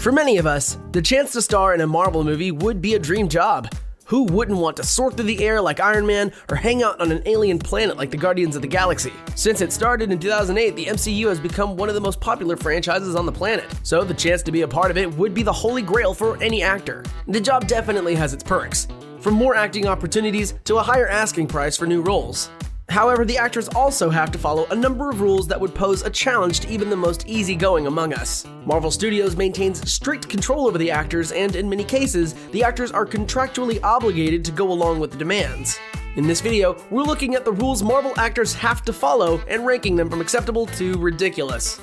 For many of us, the chance to star in a Marvel movie would be a dream job. Who wouldn't want to soar through the air like Iron Man or hang out on an alien planet like the Guardians of the Galaxy? Since it started in 2008, the MCU has become one of the most popular franchises on the planet, so the chance to be a part of it would be the holy grail for any actor. The job definitely has its perks, from more acting opportunities to a higher asking price for new roles. However, the actors also have to follow a number of rules that would pose a challenge to even the most easygoing among us. Marvel Studios maintains strict control over the actors, and in many cases, the actors are contractually obligated to go along with the demands. In this video, we're looking at the rules Marvel actors have to follow and ranking them from acceptable to ridiculous.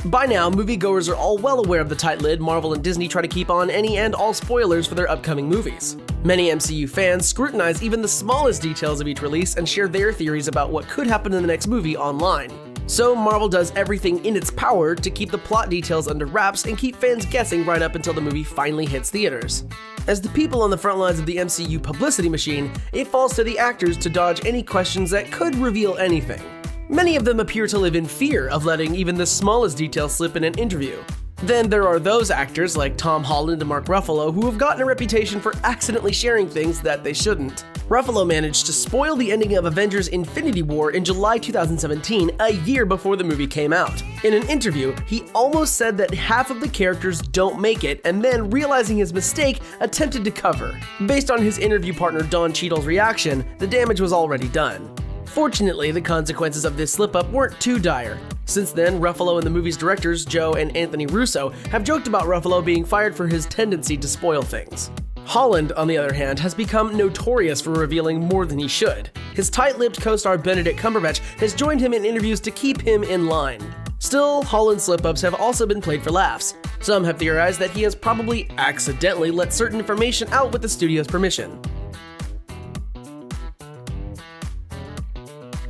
By now, moviegoers are all well aware of the tight lid Marvel and Disney try to keep on any and all spoilers for their upcoming movies. Many MCU fans scrutinize even the smallest details of each release and share their theories about what could happen in the next movie online. So Marvel does everything in its power to keep the plot details under wraps and keep fans guessing right up until the movie finally hits theaters. As the people on the front lines of the MCU publicity machine, it falls to the actors to dodge any questions that could reveal anything. Many of them appear to live in fear of letting even the smallest detail slip in an interview. Then there are those actors like Tom Holland and Mark Ruffalo who have gotten a reputation for accidentally sharing things that they shouldn't. Ruffalo managed to spoil the ending of Avengers Infinity War in July 2017, a year before the movie came out. In an interview, he almost said that half of the characters don't make it, and then, realizing his mistake, attempted to cover. Based on his interview partner Don Cheadle's reaction, the damage was already done. Fortunately, the consequences of this slip-up weren't too dire. Since then, Ruffalo and the movie's directors, Joe and Anthony Russo, have joked about Ruffalo being fired for his tendency to spoil things. Holland, on the other hand, has become notorious for revealing more than he should. His tight-lipped co-star Benedict Cumberbatch has joined him in interviews to keep him in line. Still, Holland's slip-ups have also been played for laughs. Some have theorized that he has probably accidentally let certain information out with the studio's permission.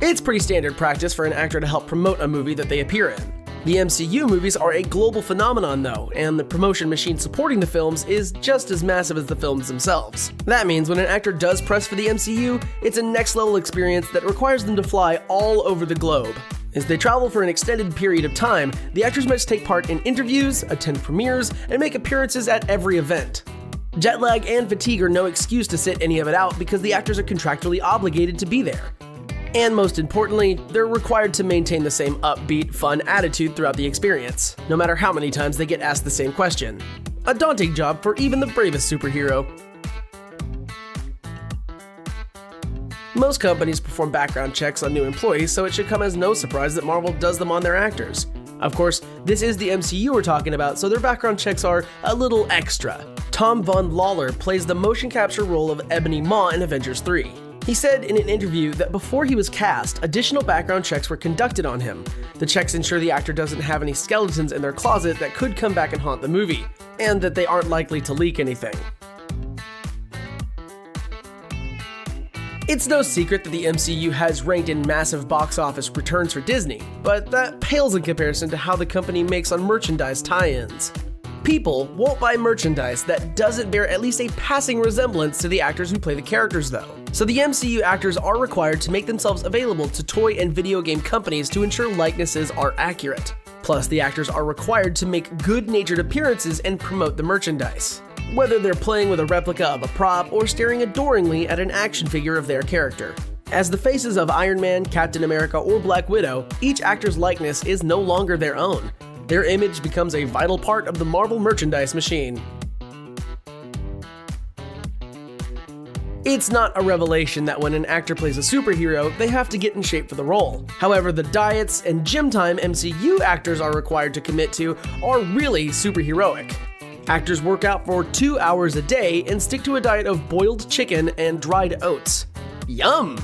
It's pretty standard practice for an actor to help promote a movie that they appear in. The MCU movies are a global phenomenon though, and the promotion machine supporting the films is just as massive as the films themselves. That means when an actor does press for the MCU, it's a next level experience that requires them to fly all over the globe. As they travel for an extended period of time, the actors must take part in interviews, attend premieres, and make appearances at every event. Jet lag and fatigue are no excuse to sit any of it out because the actors are contractually obligated to be there. And most importantly, they're required to maintain the same upbeat, fun attitude throughout the experience, no matter how many times they get asked the same question. A daunting job for even the bravest superhero. Most companies perform background checks on new employees, so it should come as no surprise that Marvel does them on their actors. Of course, this is the MCU we're talking about, so their background checks are a little extra. Tom Von Lawler plays the motion capture role of Ebony Maw in Avengers 3. He said in an interview that before he was cast, additional background checks were conducted on him. The checks ensure the actor doesn't have any skeletons in their closet that could come back and haunt the movie, and that they aren't likely to leak anything. It's no secret that the MCU has ranked in massive box office returns for Disney, but that pales in comparison to how the company makes on merchandise tie-ins. People won't buy merchandise that doesn't bear at least a passing resemblance to the actors who play the characters though. So the MCU actors are required to make themselves available to toy and video game companies to ensure likenesses are accurate. Plus, the actors are required to make good-natured appearances and promote the merchandise, whether they're playing with a replica of a prop or staring adoringly at an action figure of their character. As the faces of Iron Man, Captain America, or Black Widow, each actor's likeness is no longer their own. Their image becomes a vital part of the Marvel merchandise machine. It's not a revelation that when an actor plays a superhero, they have to get in shape for the role. However, the diets and gym time MCU actors are required to commit to are really superheroic. Actors work out for 2 hours a day and stick to a diet of boiled chicken and dried oats. Yum!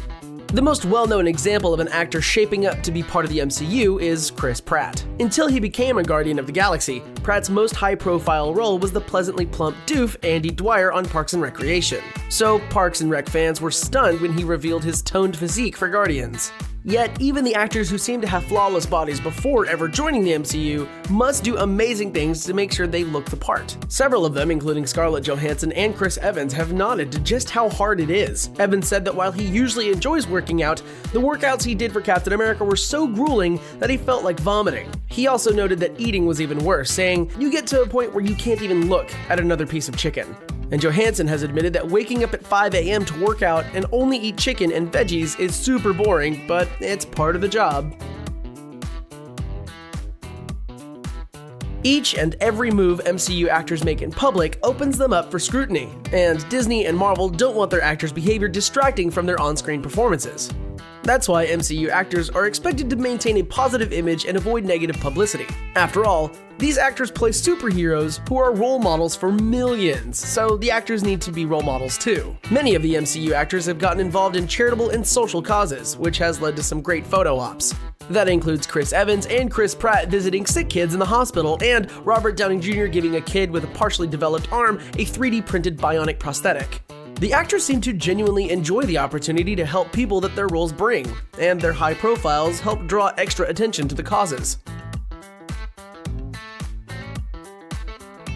The most well-known example of an actor shaping up to be part of the MCU is Chris Pratt. Until he became a Guardian of the Galaxy, Pratt's most high-profile role was the pleasantly plump doof Andy Dwyer on Parks and Recreation. So Parks and Rec fans were stunned when he revealed his toned physique for Guardians. Yet, even the actors who seem to have flawless bodies before ever joining the MCU must do amazing things to make sure they look the part. Several of them, including Scarlett Johansson and Chris Evans, have nodded to just how hard it is. Evans said that while he usually enjoys working out, the workouts he did for Captain America were so grueling that he felt like vomiting. He also noted that eating was even worse, saying, "You get to a point where you can't even look at another piece of chicken." And Johansson has admitted that waking up at 5 a.m. to work out and only eat chicken and veggies is super boring, but it's part of the job. Each and every move MCU actors make in public opens them up for scrutiny, and Disney and Marvel don't want their actors' behavior distracting from their on-screen performances. That's why MCU actors are expected to maintain a positive image and avoid negative publicity. After all, these actors play superheroes who are role models for millions, so the actors need to be role models too. Many of the MCU actors have gotten involved in charitable and social causes, which has led to some great photo ops. That includes Chris Evans and Chris Pratt visiting sick kids in the hospital, and Robert Downey Jr. giving a kid with a partially developed arm a 3D printed bionic prosthetic. The actors seem to genuinely enjoy the opportunity to help people that their roles bring, and their high profiles help draw extra attention to the causes.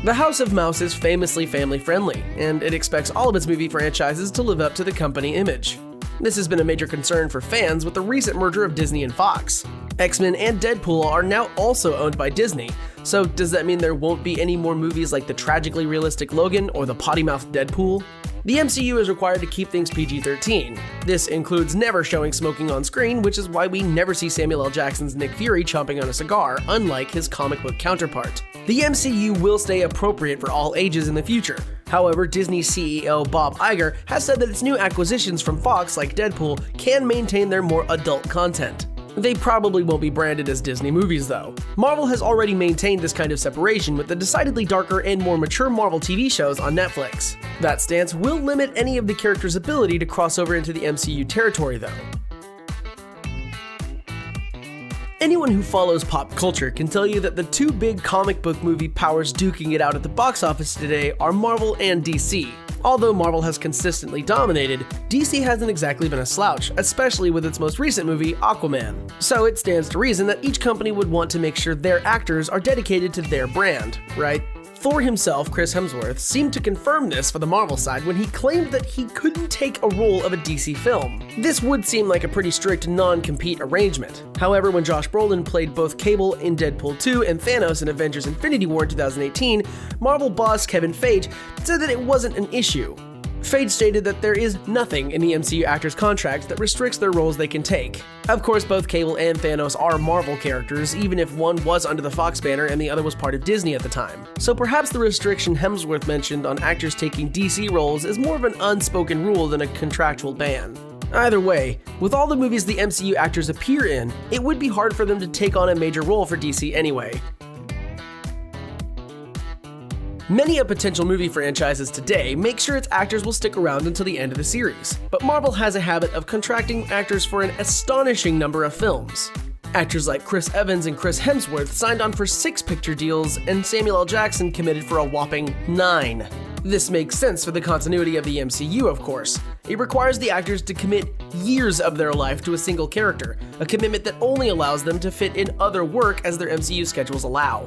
The House of Mouse is famously family-friendly, and it expects all of its movie franchises to live up to the company image. This has been a major concern for fans with the recent merger of Disney and Fox. X-Men and Deadpool are now also owned by Disney, so does that mean there won't be any more movies like the tragically realistic Logan or the potty-mouthed Deadpool? The MCU is required to keep things PG-13. This includes never showing smoking on screen, which is why we never see Samuel L. Jackson's Nick Fury chomping on a cigar, unlike his comic book counterpart. The MCU will stay appropriate for all ages in the future. However, Disney CEO Bob Iger has said that its new acquisitions from Fox, like Deadpool, can maintain their more adult content. They probably won't be branded as Disney movies, though. Marvel has already maintained this kind of separation with the decidedly darker and more mature Marvel TV shows on Netflix. That stance will limit any of the characters' ability to cross over into the MCU territory, though. Anyone who follows pop culture can tell you that the two big comic book movie powers duking it out at the box office today are Marvel and DC. Although Marvel has consistently dominated, DC hasn't exactly been a slouch, especially with its most recent movie, Aquaman. So it stands to reason that each company would want to make sure their actors are dedicated to their brand, right? Thor himself, Chris Hemsworth, seemed to confirm this for the Marvel side when he claimed that he couldn't take a role of a DC film. This would seem like a pretty strict non-compete arrangement. However, when Josh Brolin played both Cable in Deadpool 2 and Thanos in Avengers Infinity War in 2018, Marvel boss Kevin Feige said that it wasn't an issue. Feige stated that there is nothing in the MCU actors' contracts that restricts their roles they can take. Of course, both Cable and Thanos are Marvel characters, even if one was under the Fox banner and the other was part of Disney at the time. So perhaps the restriction Hemsworth mentioned on actors taking DC roles is more of an unspoken rule than a contractual ban. Either way, with all the movies the MCU actors appear in, it would be hard for them to take on a major role for DC anyway. Many of potential movie franchises today make sure its actors will stick around until the end of the series, but Marvel has a habit of contracting actors for an astonishing number of films. Actors like Chris Evans and Chris Hemsworth signed on for 6 picture deals, and Samuel L. Jackson committed for a whopping 9. This makes sense for the continuity of the MCU, of course. It requires the actors to commit years of their life to a single character, a commitment that only allows them to fit in other work as their MCU schedules allow.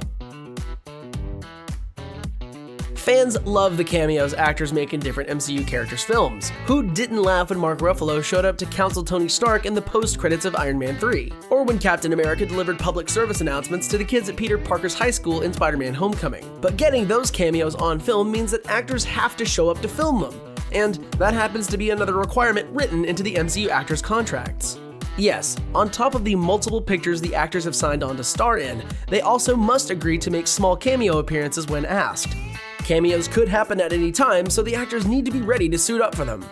Fans love the cameos actors make in different MCU characters' films. Who didn't laugh when Mark Ruffalo showed up to counsel Tony Stark in the post-credits of Iron Man 3? Or when Captain America delivered public service announcements to the kids at Peter Parker's high school in Spider-Man Homecoming? But getting those cameos on film means that actors have to show up to film them, and that happens to be another requirement written into the MCU actors' contracts. Yes, on top of the multiple pictures the actors have signed on to star in, they also must agree to make small cameo appearances when asked. Cameos could happen at any time, so the actors need to be ready to suit up for them.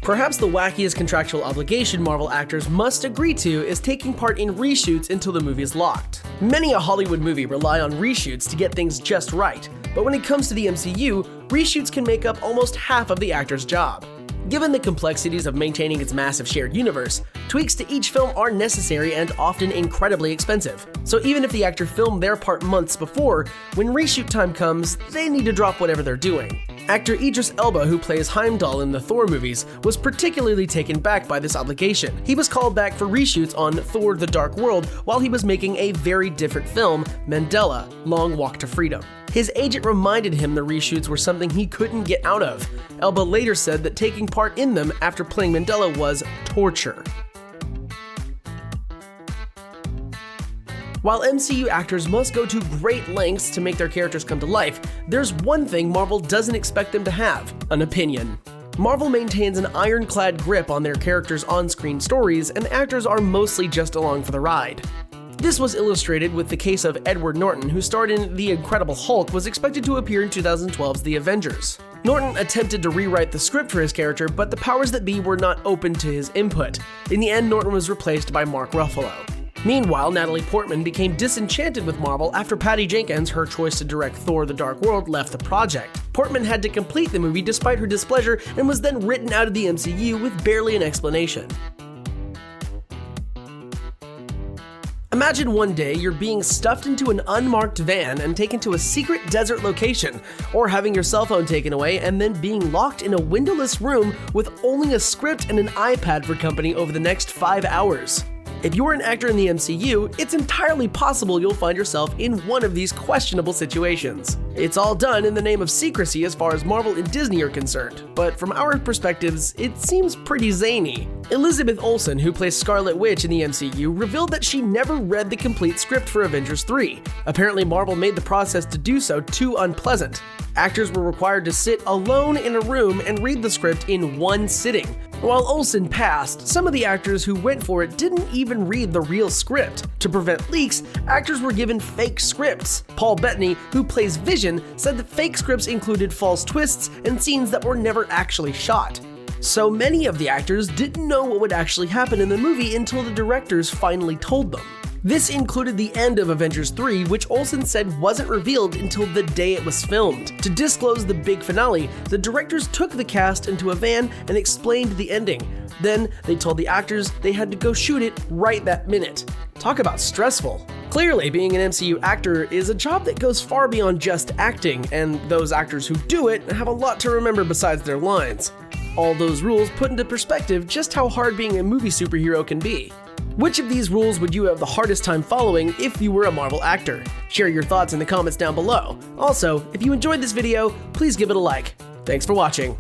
Perhaps the wackiest contractual obligation Marvel actors must agree to is taking part in reshoots until the movie is locked. Many a Hollywood movie rely on reshoots to get things just right, but when it comes to the MCU, reshoots can make up almost half of the actor's job. Given the complexities of maintaining its massive shared universe, tweaks to each film are necessary and often incredibly expensive. So even if the actor filmed their part months before, when reshoot time comes, they need to drop whatever they're doing. Actor Idris Elba, who plays Heimdall in the Thor movies, was particularly taken back by this obligation. He was called back for reshoots on Thor: The Dark World while he was making a very different film, Mandela: Long Walk to Freedom. His agent reminded him the reshoots were something he couldn't get out of. Elba later said that taking part in them after playing Mandela was torture. While MCU actors must go to great lengths to make their characters come to life, there's one thing Marvel doesn't expect them to have: an opinion. Marvel maintains an ironclad grip on their characters' on-screen stories, and actors are mostly just along for the ride. This was illustrated with the case of Edward Norton, who starred in The Incredible Hulk, was expected to appear in 2012's The Avengers. Norton attempted to rewrite the script for his character, but the powers that be were not open to his input. In the end, Norton was replaced by Mark Ruffalo. Meanwhile, Natalie Portman became disenchanted with Marvel after Patty Jenkins, her choice to direct Thor: The Dark World, left the project. Portman had to complete the movie despite her displeasure and was then written out of the MCU with barely an explanation. Imagine one day you're being stuffed into an unmarked van and taken to a secret desert location, or having your cell phone taken away and then being locked in a windowless room with only a script and an iPad for company over the next 5 hours. If you're an actor in the MCU, it's entirely possible you'll find yourself in one of these questionable situations. It's all done in the name of secrecy as far as Marvel and Disney are concerned, but from our perspectives, it seems pretty zany. Elizabeth Olsen, who plays Scarlet Witch in the MCU, revealed that she never read the complete script for Avengers 3. Apparently, Marvel made the process to do so too unpleasant. Actors were required to sit alone in a room and read the script in one sitting. While Olsen passed, some of the actors who went for it didn't even read the real script. To prevent leaks, actors were given fake scripts. Paul Bettany, who plays Vision, said that fake scripts included false twists and scenes that were never actually shot. So many of the actors didn't know what would actually happen in the movie until the directors finally told them. This included the end of Avengers 3, which Olsen said wasn't revealed until the day it was filmed. To disclose the big finale, the directors took the cast into a van and explained the ending. Then they told the actors they had to go shoot it right that minute. Talk about stressful. Clearly, being an MCU actor is a job that goes far beyond just acting, and those actors who do it have a lot to remember besides their lines. All those rules put into perspective just how hard being a movie superhero can be. Which of these rules would you have the hardest time following if you were a Marvel actor? Share your thoughts in the comments down below. Also, if you enjoyed this video, please give it a like. Thanks for watching.